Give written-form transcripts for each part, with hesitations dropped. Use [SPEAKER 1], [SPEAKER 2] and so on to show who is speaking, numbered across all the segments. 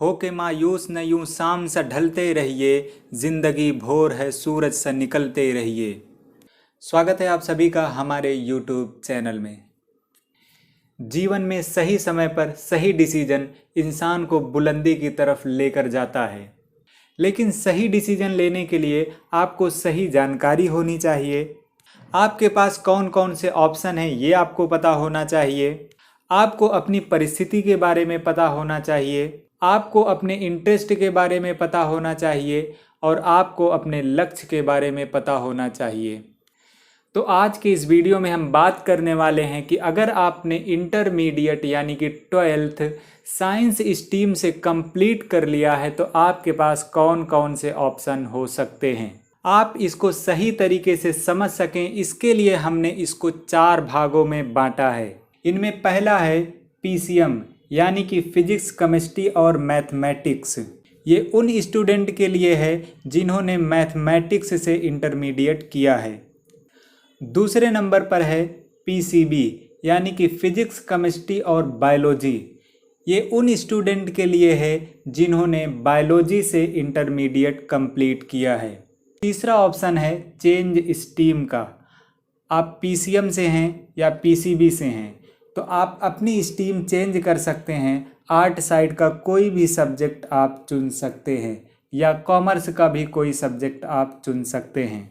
[SPEAKER 1] हो के मायूस न यूं शाम सा ढलते रहिए, जिंदगी भोर है सूरज सा निकलते रहिए। स्वागत है आप सभी का हमारे YouTube चैनल में। जीवन में सही समय पर सही डिसीजन इंसान को बुलंदी की तरफ लेकर जाता है, लेकिन सही डिसीजन लेने के लिए आपको सही जानकारी होनी चाहिए। आपके पास कौन कौन से ऑप्शन हैं ये आपको पता होना चाहिए। आपको अपनी परिस्थिति के बारे में पता होना चाहिए। आपको अपने इंटरेस्ट के बारे में पता होना चाहिए और आपको अपने लक्ष्य के बारे में पता होना चाहिए। तो आज के इस वीडियो में हम बात करने वाले हैं कि अगर आपने इंटरमीडिएट यानी कि 12th साइंस स्ट्रीम से कंप्लीट कर लिया है तो आपके पास कौन कौन से ऑप्शन हो सकते हैं। आप इसको सही तरीके से समझ सकें इसके लिए हमने इसको 4 भागों में बांटा है। इनमें पहला है PCM यानी कि फिजिक्स, केमिस्ट्री और मैथमेटिक्स। ये उन स्टूडेंट के लिए है जिन्होंने मैथमेटिक्स से इंटरमीडिएट किया है। दूसरे नंबर पर है PCB यानी कि फिजिक्स, केमिस्ट्री और बायोलॉजी। ये उन स्टूडेंट के लिए है जिन्होंने बायोलॉजी से इंटरमीडिएट कंप्लीट किया है। तीसरा ऑप्शन है चेंज स्ट्रीम का। आप PCM से हैं या PCB से हैं तो आप अपनी स्ट्रीम चेंज कर सकते हैं। आर्ट साइड का कोई भी सब्जेक्ट आप चुन सकते हैं या कॉमर्स का भी कोई सब्जेक्ट आप चुन सकते हैं।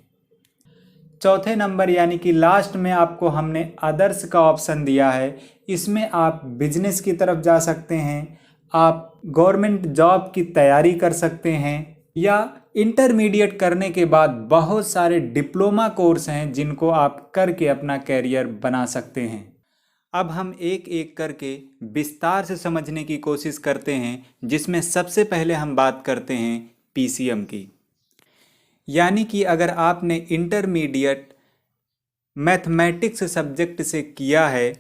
[SPEAKER 1] चौथे नंबर यानी कि लास्ट में आपको हमने अदर्स का ऑप्शन दिया है। इसमें आप बिजनेस की तरफ जा सकते हैं, आप गवर्नमेंट जॉब की तैयारी कर सकते हैं या इंटरमीडिएट करने के बाद बहुत सारे डिप्लोमा कोर्स हैं जिनको आप करके अपना कैरियर बना सकते हैं। अब हम एक एक करके विस्तार से समझने की कोशिश करते हैं, जिसमें सबसे पहले हम बात करते हैं PCM की। यानी कि अगर आपने इंटरमीडिएट मैथमेटिक्स सब्जेक्ट से किया है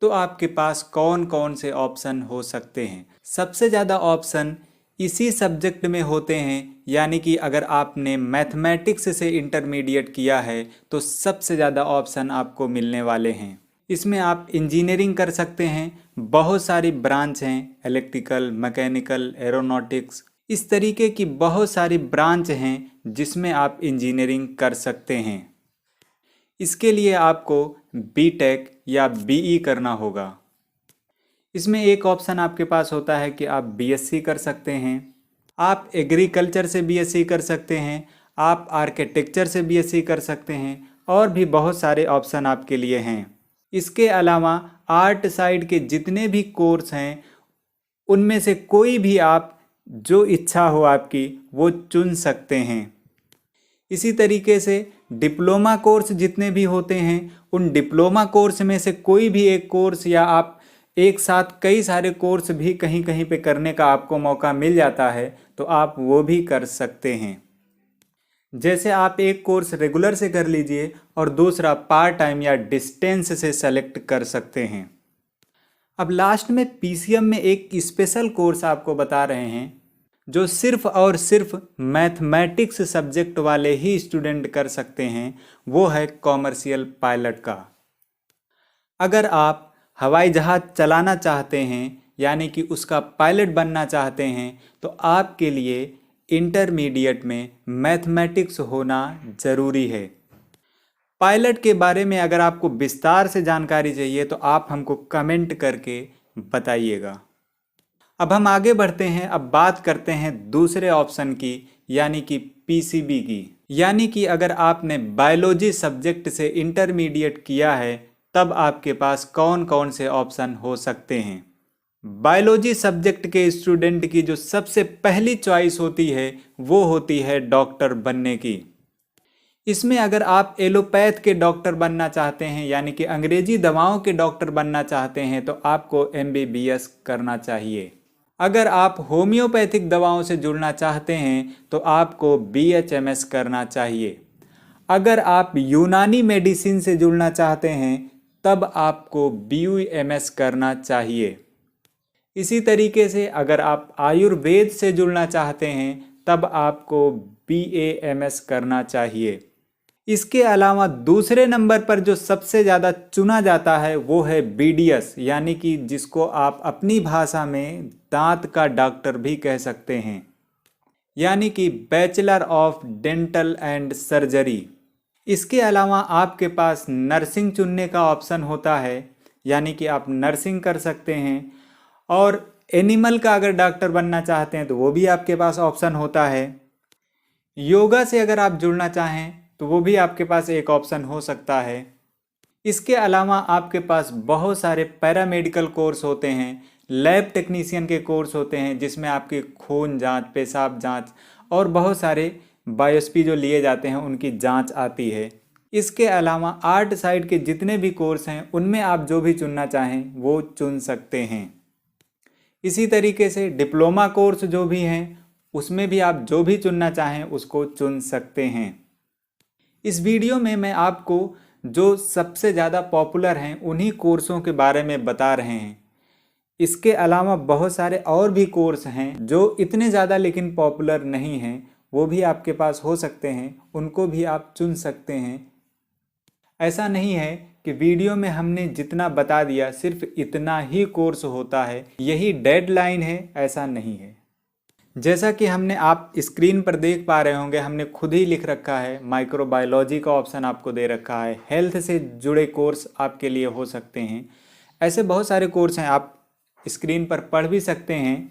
[SPEAKER 1] तो आपके पास कौन कौन से ऑप्शन हो सकते हैं। सबसे ज़्यादा ऑप्शन इसी सब्जेक्ट में होते हैं, यानी कि अगर आपने मैथमेटिक्स से इंटरमीडिएट किया है तो सबसे ज़्यादा ऑप्शन आपको मिलने वाले हैं। इसमें आप इंजीनियरिंग कर सकते हैं, बहुत सारी ब्रांच हैं, इलेक्ट्रिकल, मैकेनिकल, एरोनॉटिक्स, इस तरीके की बहुत सारी ब्रांच हैं जिसमें आप इंजीनियरिंग कर सकते हैं। इसके लिए आपको BTech या BE करना होगा। इसमें एक ऑप्शन आपके पास होता है कि आप BSc कर सकते हैं, आप एग्रीकल्चर से BSc कर सकते हैं, आप आर्किटेक्चर से BSc कर सकते हैं और भी बहुत सारे ऑप्शन आपके लिए हैं। इसके अलावा आर्ट साइड के जितने भी कोर्स हैं उनमें से कोई भी आप जो इच्छा हो आपकी वो चुन सकते हैं। इसी तरीके से डिप्लोमा कोर्स जितने भी होते हैं उन डिप्लोमा कोर्स में से कोई भी एक कोर्स या आप एक साथ कई सारे कोर्स भी कहीं कहीं पे करने का आपको मौका मिल जाता है तो आप वो भी कर सकते हैं। जैसे आप एक कोर्स रेगुलर से कर लीजिए और दूसरा पार्ट टाइम या डिस्टेंस से सेलेक्ट कर सकते हैं। अब लास्ट में PCM में एक स्पेशल कोर्स आपको बता रहे हैं जो सिर्फ और सिर्फ मैथमेटिक्स सब्जेक्ट वाले ही स्टूडेंट कर सकते हैं, वो है कॉमर्शियल पायलट का। अगर आप हवाई जहाज़ चलाना चाहते हैं यानी कि उसका पायलट बनना चाहते हैं तो आपके लिए इंटरमीडिएट में मैथमेटिक्स होना ज़रूरी है। पायलट के बारे में अगर आपको विस्तार से जानकारी चाहिए तो आप हमको कमेंट करके बताइएगा। अब हम आगे बढ़ते हैं, अब बात करते हैं दूसरे ऑप्शन की यानी कि PCB की। यानी कि अगर आपने बायोलॉजी सब्जेक्ट से इंटरमीडिएट किया है तब आपके पास कौन कौन से ऑप्शन हो सकते हैं। बायोलॉजी सब्जेक्ट के स्टूडेंट की जो सबसे पहली चॉइस होती है वो होती है डॉक्टर बनने की। इसमें अगर आप एलोपैथ के डॉक्टर बनना चाहते हैं यानी कि अंग्रेजी दवाओं के डॉक्टर बनना चाहते हैं तो आपको MBBS करना चाहिए। अगर आप होम्योपैथिक दवाओं से जुड़ना चाहते हैं तो आपको BHMS करना चाहिए। अगर आप यूनानी मेडिसिन से जुड़ना चाहते हैं तब आपको BUMS करना चाहिए। इसी तरीके से अगर आप आयुर्वेद से जुड़ना चाहते हैं तब आपको BAMS करना चाहिए। इसके अलावा दूसरे नंबर पर जो सबसे ज़्यादा चुना जाता है वो है BDS, यानी कि जिसको आप अपनी भाषा में दांत का डॉक्टर भी कह सकते हैं, यानी कि bachelor of dental and surgery. इसके अलावा आपके पास नर्सिंग चुनने का ऑप्शन होता है, यानी कि आप नर्सिंग कर सकते हैं। और एनिमल का अगर डॉक्टर बनना चाहते हैं तो वो भी आपके पास ऑप्शन होता है। योगा से अगर आप जुड़ना चाहें तो वो भी आपके पास एक ऑप्शन हो सकता है। इसके अलावा आपके पास बहुत सारे पैरामेडिकल कोर्स होते हैं, लैब टेक्नीशियन के कोर्स होते हैं जिसमें आपके खून जांच, पेशाब जांच और बहुत सारे बायोप्सी जो लिए जाते हैं उनकी जांच आती है। इसके अलावा आर्ट साइड के जितने भी कोर्स हैं उनमें आप जो भी चुनना चाहें वो चुन सकते हैं। इसी तरीके से डिप्लोमा कोर्स जो भी हैं उसमें भी आप जो भी चुनना चाहें उसको चुन सकते हैं। इस वीडियो में मैं आपको जो सबसे ज़्यादा पॉपुलर हैं उन्हीं कोर्सों के बारे में बता रहे हैं। इसके अलावा बहुत सारे और भी कोर्स हैं जो इतने ज़्यादा लेकिन पॉपुलर नहीं हैं, वो भी आपके पास हो सकते हैं, उनको भी आप चुन सकते हैं। ऐसा नहीं है कि वीडियो में हमने जितना बता दिया सिर्फ इतना ही कोर्स होता है, यही डेडलाइन है, ऐसा नहीं है। जैसा कि हमने आप स्क्रीन पर देख पा रहे होंगे, हमने खुद ही लिख रखा है, माइक्रोबायोलॉजी का ऑप्शन आपको दे रखा है, हेल्थ से जुड़े कोर्स आपके लिए हो सकते हैं। ऐसे बहुत सारे कोर्स हैं, आप स्क्रीन पर पढ़ भी सकते हैं।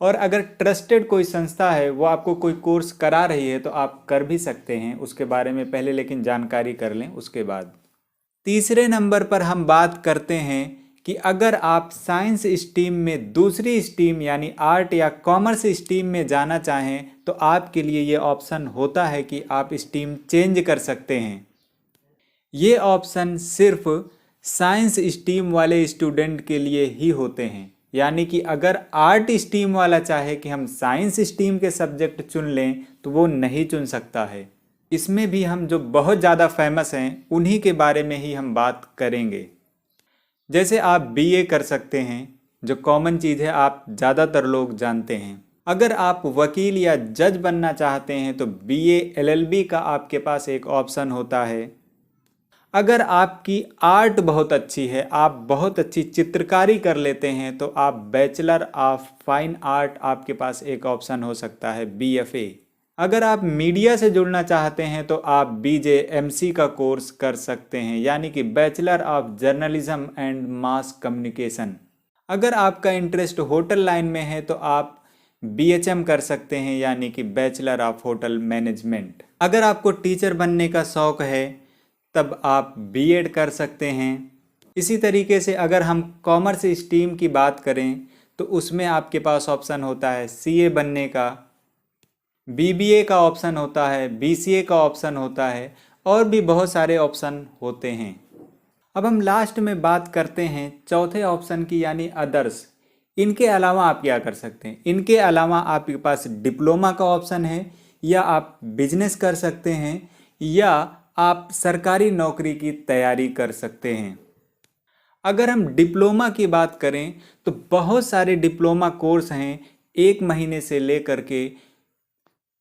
[SPEAKER 1] और अगर ट्रस्टेड कोई संस्था है वो आपको कोई कोर्स करा रही है तो आप कर भी सकते हैं, उसके बारे में पहले लेकिन जानकारी कर लें उसके बाद। तीसरे नंबर पर हम बात करते हैं कि अगर आप साइंस स्ट्रीम में दूसरी स्ट्रीम यानी आर्ट या कॉमर्स स्ट्रीम में जाना चाहें तो आपके लिए ये ऑप्शन होता है कि आप स्ट्रीम चेंज कर सकते हैं। ये ऑप्शन सिर्फ साइंस स्ट्रीम वाले स्टूडेंट के लिए ही होते हैं, यानी कि अगर आर्ट स्ट्रीम वाला चाहे कि हम साइंस स्ट्रीम के सब्जेक्ट चुन लें तो वो नहीं चुन सकता है। इसमें भी हम जो बहुत ज़्यादा फेमस हैं उन्हीं के बारे में ही हम बात करेंगे। जैसे आप BA कर सकते हैं, जो कॉमन चीज़ है, आप ज़्यादातर लोग जानते हैं। अगर आप वकील या जज बनना चाहते हैं तो BA LLB का आपके पास एक ऑप्शन होता है। अगर आपकी आर्ट बहुत अच्छी है, आप बहुत अच्छी चित्रकारी कर लेते हैं तो आप बैचलर ऑफ फाइन आर्ट आपके पास एक ऑप्शन हो सकता है, BFA। अगर आप मीडिया से जुड़ना चाहते हैं तो आप BJMC का कोर्स कर सकते हैं, यानी कि bachelor of journalism and mass communication. अगर आपका इंटरेस्ट होटल लाइन में है तो आप BHM कर सकते हैं, यानी कि बैचलर ऑफ होटल मैनेजमेंट। अगर आपको टीचर बनने का शौक़ है तब आप B.Ed कर सकते हैं। इसी तरीके से अगर हम कॉमर्स स्ट्रीम की बात करें तो उसमें आपके पास ऑप्शन होता है CA बनने का, BBA का ऑप्शन होता है, BCA का ऑप्शन होता है और भी बहुत सारे ऑप्शन होते हैं। अब हम लास्ट में बात करते हैं चौथे ऑप्शन की, यानी अदर्स। इनके अलावा आप क्या कर सकते हैं? इनके अलावा आपके पास डिप्लोमा का ऑप्शन है, या आप बिजनेस कर सकते हैं, या आप सरकारी नौकरी की तैयारी कर सकते हैं। अगर हम डिप्लोमा की बात करें तो बहुत सारे डिप्लोमा कोर्स हैं, 1 महीने से लेकर के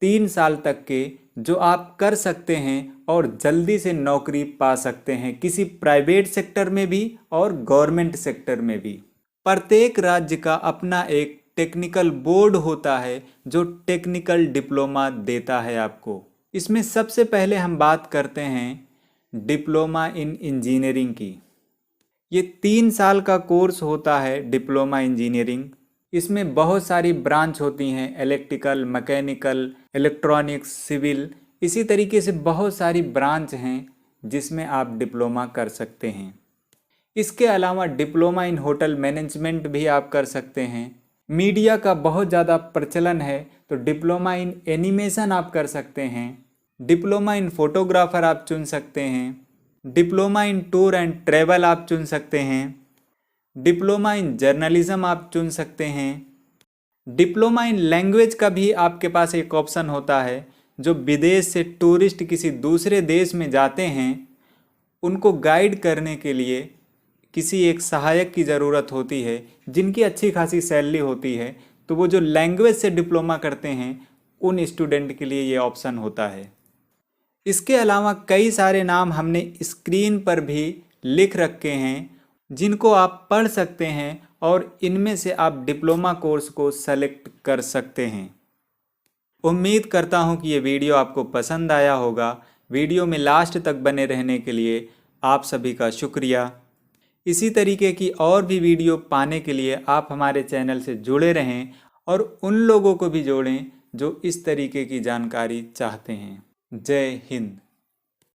[SPEAKER 1] 3 साल तक के, जो आप कर सकते हैं और जल्दी से नौकरी पा सकते हैं, किसी प्राइवेट सेक्टर में भी और गवर्नमेंट सेक्टर में भी। प्रत्येक राज्य का अपना एक टेक्निकल बोर्ड होता है जो टेक्निकल डिप्लोमा देता है आपको। इसमें सबसे पहले हम बात करते हैं डिप्लोमा इन इंजीनियरिंग की। ये 3 साल का कोर्स होता है डिप्लोमा इंजीनियरिंग। इसमें बहुत सारी ब्रांच होती हैं, इलेक्ट्रिकल, मैकेनिकल, इलेक्ट्रॉनिक्स, सिविल, इसी तरीके से बहुत सारी ब्रांच हैं जिसमें आप डिप्लोमा कर सकते हैं। इसके अलावा डिप्लोमा इन होटल मैनेजमेंट भी आप कर सकते हैं। मीडिया का बहुत ज़्यादा प्रचलन है तो डिप्लोमा इन एनिमेशन आप कर सकते हैं। डिप्लोमा इन फोटोग्राफर आप चुन सकते हैं। Diploma in tour and travel आप चुन सकते हैं। डिप्लोमा इन जर्नलिज्म आप चुन सकते हैं। डिप्लोमा इन लैंग्वेज का भी आपके पास एक ऑप्शन होता है। जो विदेश से टूरिस्ट किसी दूसरे देश में जाते हैं उनको गाइड करने के लिए किसी एक सहायक की ज़रूरत होती है, जिनकी अच्छी खासी सैलरी होती है, तो वो जो लैंग्वेज से डिप्लोमा करते हैं उन स्टूडेंट के लिए ये ऑप्शन होता है। इसके अलावा कई सारे नाम हमने स्क्रीन पर भी लिख रखे हैं जिनको आप पढ़ सकते हैं और इनमें से आप डिप्लोमा कोर्स को सेलेक्ट कर सकते हैं। उम्मीद करता हूं कि ये वीडियो आपको पसंद आया होगा। वीडियो में लास्ट तक बने रहने के लिए आप सभी का शुक्रिया। इसी तरीके की और भी वीडियो पाने के लिए आप हमारे चैनल से जुड़े रहें और उन लोगों को भी जोड़ें जो इस तरीके की जानकारी चाहते हैं। जय हिंद।